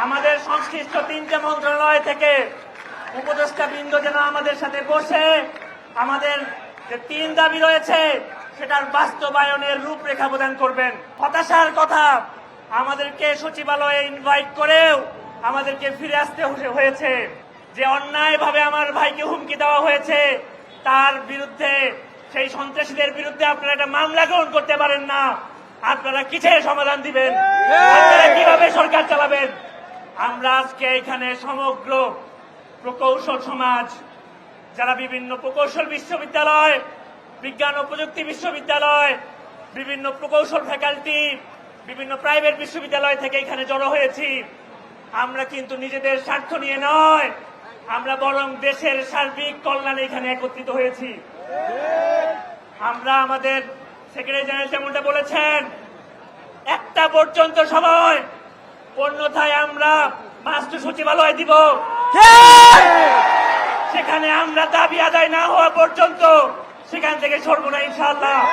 আমাদের সংশ্লিষ্ট 3টে মন্ত্রণালয় থেকে উপদেষ্টা বৃন্দ যেন আমাদের সাথে বসে আমাদের যে 3 দাবি রয়েছে সেটার বাস্তবায়নের রূপরেখা প্রদান করবেন। হতাশার কথা, আমাদেরকে সচিবালয়ে ইনভাইট করেও আমাদেরকে ফিরে আসতে হয়েছে। যে অন্যায়ভাবে আমার ভাইকে হুমকি দেওয়া হয়েছে তার বিরুদ্ধে, সেই সন্ত্রাসীদের বিরুদ্ধে আপনারা একটা মামলা গ্রহণ করতে পারেন না। আপনারা কিসের সমাধান দিবেন? আপনারা কিভাবে সরকার চালাবেন? আমরা আজকে এখানে সমগ্র প্রকৌশল সমাজ, যারা বিভিন্ন প্রকৌশল বিশ্ববিদ্যালয়, বিজ্ঞান ও প্রযুক্তি বিশ্ববিদ্যালয়, বিভিন্ন প্রকৌশল ফ্যাকাল্টি, বিভিন্ন প্রাইভেট বিশ্ববিদ্যালয় থেকে এখানে জড়ো হয়েছি। আমরা কিন্তু নিজেদের স্বার্থ নিয়ে নয়, আমরা বরং দেশের সার্বিক কল্যাণে এখানে একত্রিত হয়েছি। আমরা আমাদের সেক্রেটারি জেনারেল যেমনটা বলেছেন, 1টা পর্যন্ত সময়, অন্যথায় আমরা মাস্টার সচিবালয় দিব। সেখানে আমরা দাবি আদায় না হওয়া পর্যন্ত সেখান থেকে সরব না ইনশাআল্লাহ।